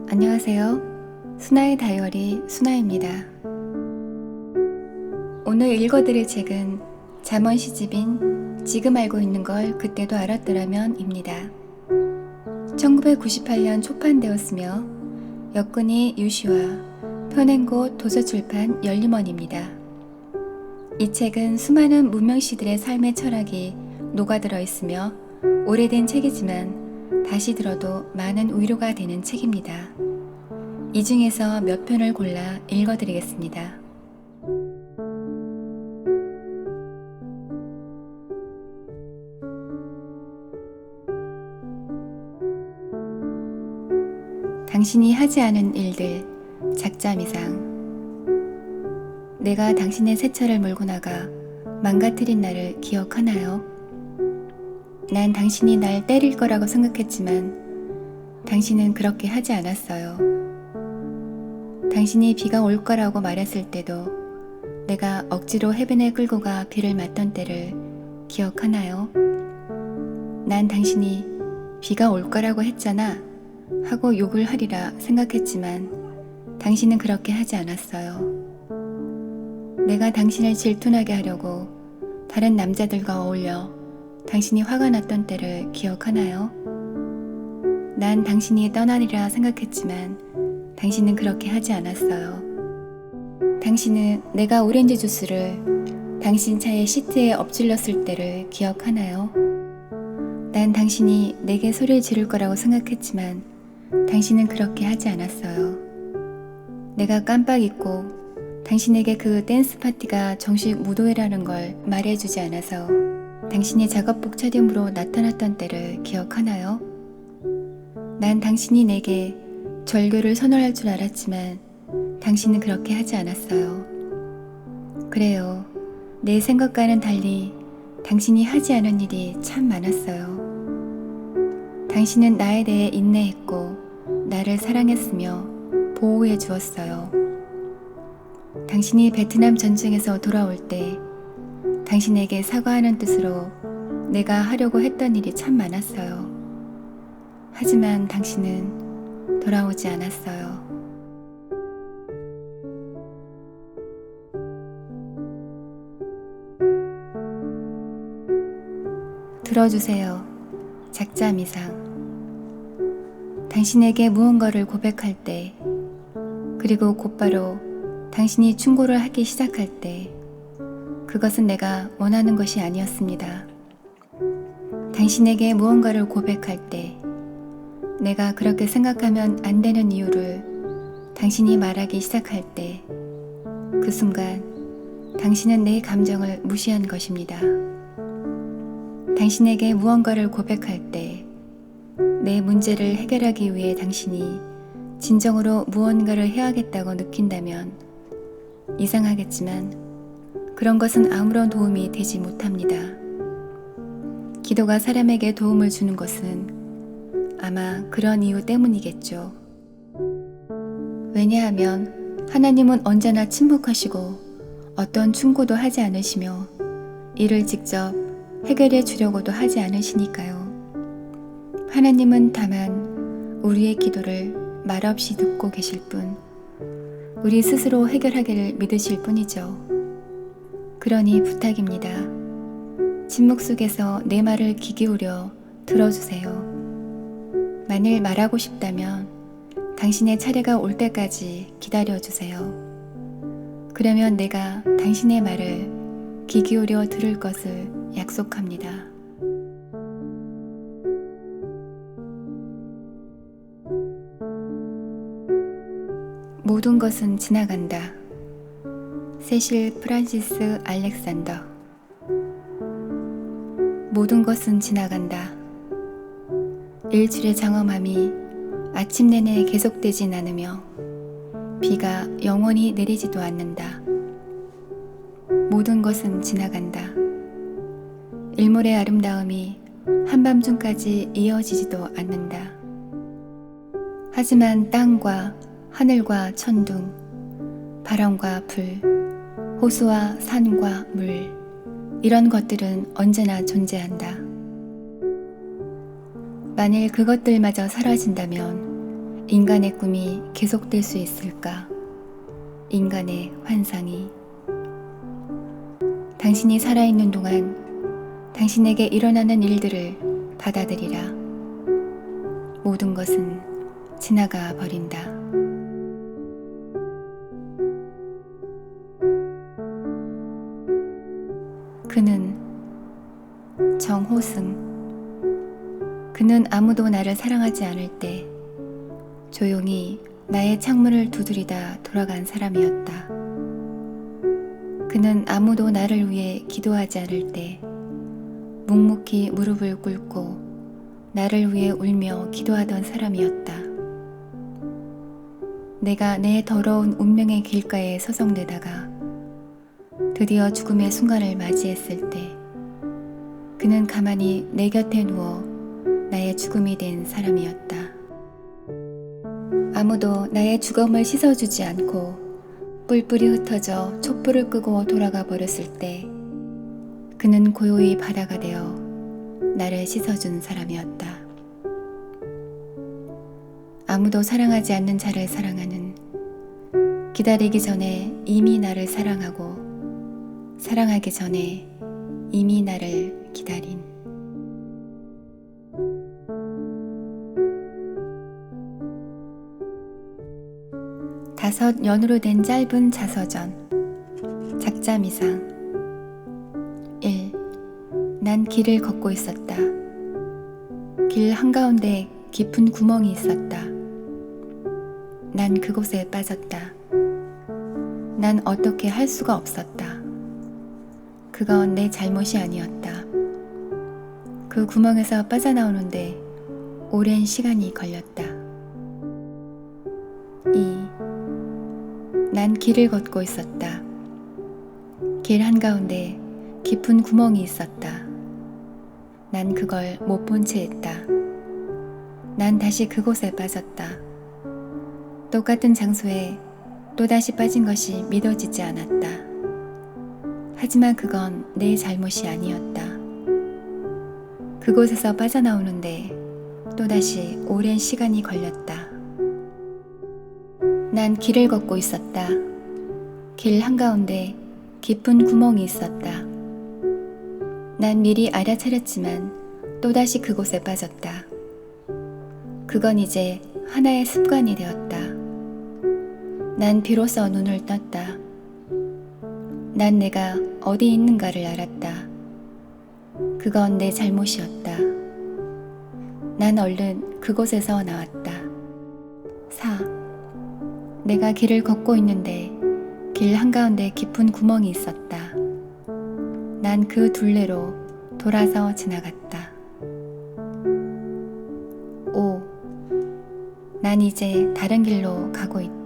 안녕하세요. 수나의 다이어리 수나입니다. 오늘 읽어드릴 책은 잠언 시집인 지금 알고 있는 걸 그때도 알았더라면 입니다. 1998년 초판되었으며 역근이 유시와 펴낸곳 도서출판 열림원입니다. 이 책은 수많은 문명시들의 삶의 철학이 녹아들어 있으며 오래된 책이지만 다시 들어도 많은 위로가 되는 책입니다. 이 중에서 몇 편을 골라 읽어드리겠습니다. 당신이 하지 않은 일들, 작자미상. 내가 당신의 새 차를 몰고 나가 망가뜨린 날을 기억하나요? 난 당신이 날 때릴 거라고 생각했지만 당신은 그렇게 하지 않았어요. 당신이 비가 올 거라고 말했을 때도 내가 억지로 해변에 끌고 가 비를 맞던 때를 기억하나요? 난 당신이 비가 올 거라고 했잖아 하고 욕을 하리라 생각했지만 당신은 그렇게 하지 않았어요. 내가 당신을 질투나게 하려고 다른 남자들과 어울려 당신이 화가 났던 때를 기억하나요? 난 당신이 떠나리라 생각했지만 당신은 그렇게 하지 않았어요. 당신은 내가 오렌지 주스를 당신 차의 시트에 엎질렀을 때를 기억하나요? 난 당신이 내게 소리를 지를 거라고 생각했지만 당신은 그렇게 하지 않았어요. 내가 깜빡 잊고 당신에게 그 댄스 파티가 정식 무도회라는 걸 말해주지 않아서 당신이 작업복 차림으로 나타났던 때를 기억하나요? 난 당신이 내게 절교를 선언할 줄 알았지만 당신은 그렇게 하지 않았어요. 그래요. 내 생각과는 달리 당신이 하지 않은 일이 참 많았어요. 당신은 나에 대해 인내했고 나를 사랑했으며 보호해 주었어요. 당신이 베트남 전쟁에서 돌아올 때 당신에게 사과하는 뜻으로 내가 하려고 했던 일이 참 많았어요. 하지만 당신은 돌아오지 않았어요. 들어주세요. 작자미상. 당신에게 무언가를 고백할 때, 그리고 곧바로 당신이 충고를 하기 시작할 때, 그것은 내가 원하는 것이 아니었습니다. 당신에게 무언가를 고백할 때, 내가 그렇게 생각하면 안 되는 이유를 당신이 말하기 시작할 때, 그 순간 당신은 내 감정을 무시한 것입니다. 당신에게 무언가를 고백할 때, 내 문제를 해결하기 위해 당신이 진정으로 무언가를 해야겠다고 느낀다면 이상하겠지만 그런 것은 아무런 도움이 되지 못합니다. 기도가 사람에게 도움을 주는 것은 아마 그런 이유 때문이겠죠. 왜냐하면 하나님은 언제나 침묵하시고 어떤 충고도 하지 않으시며 이를 직접 해결해 주려고도 하지 않으시니까요. 하나님은 다만 우리의 기도를 말없이 듣고 계실 뿐, 우리 스스로 해결하기를 믿으실 뿐이죠. 그러니 부탁입니다. 침묵 속에서 내 말을 귀 기울여 들어주세요. 만일 말하고 싶다면 당신의 차례가 올 때까지 기다려주세요. 그러면 내가 당신의 말을 귀 기울여 들을 것을 약속합니다. 모든 것은 지나간다. 세실 프란시스 알렉산더. 모든 것은 지나간다. 일출의 장엄함이 아침 내내 계속되진 않으며 비가 영원히 내리지도 않는다. 모든 것은 지나간다. 일몰의 아름다움이 한밤중까지 이어지지도 않는다. 하지만 땅과 하늘과 천둥, 바람과 불, 호수와 산과 물, 이런 것들은 언제나 존재한다. 만일 그것들마저 사라진다면 인간의 꿈이 계속될 수 있을까? 인간의 환상이. 당신이 살아있는 동안 당신에게 일어나는 일들을 받아들이라. 모든 것은 지나가 버린다. 그는 정호승. 그는 아무도 나를 사랑하지 않을 때 조용히 나의 창문을 두드리다 돌아간 사람이었다. 그는 아무도 나를 위해 기도하지 않을 때 묵묵히 무릎을 꿇고 나를 위해 울며 기도하던 사람이었다. 내가 내 더러운 운명의 길가에 서성대다가 드디어 죽음의 순간을 맞이했을 때 그는 가만히 내 곁에 누워 나의 죽음이 된 사람이었다. 아무도 나의 죽음을 씻어주지 않고 뿔뿔이 흩어져 촛불을 끄고 돌아가 버렸을 때 그는 고요히 바다가 되어 나를 씻어준 사람이었다. 아무도 사랑하지 않는 자를 사랑하는, 기다리기 전에 이미 나를 사랑하고 사랑하기 전에 이미 나를 기다린. 다섯 연으로 된 짧은 자서전. 작자미상. 1. 난 길을 걷고 있었다. 길 한가운데 깊은 구멍이 있었다. 난 그곳에 빠졌다. 난 어떻게 할 수가 없었다. 그건 내 잘못이 아니었다. 그 구멍에서 빠져나오는데 오랜 시간이 걸렸다. 2. 난 길을 걷고 있었다. 길 한가운데 깊은 구멍이 있었다. 난 그걸 못 본 채 했다. 난 다시 그곳에 빠졌다. 똑같은 장소에 또다시 빠진 것이 믿어지지 않았다. 하지만 그건 내 잘못이 아니었다. 그곳에서 빠져나오는데 또다시 오랜 시간이 걸렸다. 난 길을 걷고 있었다. 길 한가운데 깊은 구멍이 있었다. 난 미리 알아차렸지만 또다시 그곳에 빠졌다. 그건 이제 하나의 습관이 되었다. 난 비로소 눈을 떴다. 난 내가 어디 있는가를 알았다. 그건 내 잘못이었다. 난 얼른 그곳에서 나왔다. 4. 내가 길을 걷고 있는데 길 한가운데 깊은 구멍이 있었다. 난 그 둘레로 돌아서 지나갔다. 5. 난 이제 다른 길로 가고 있다.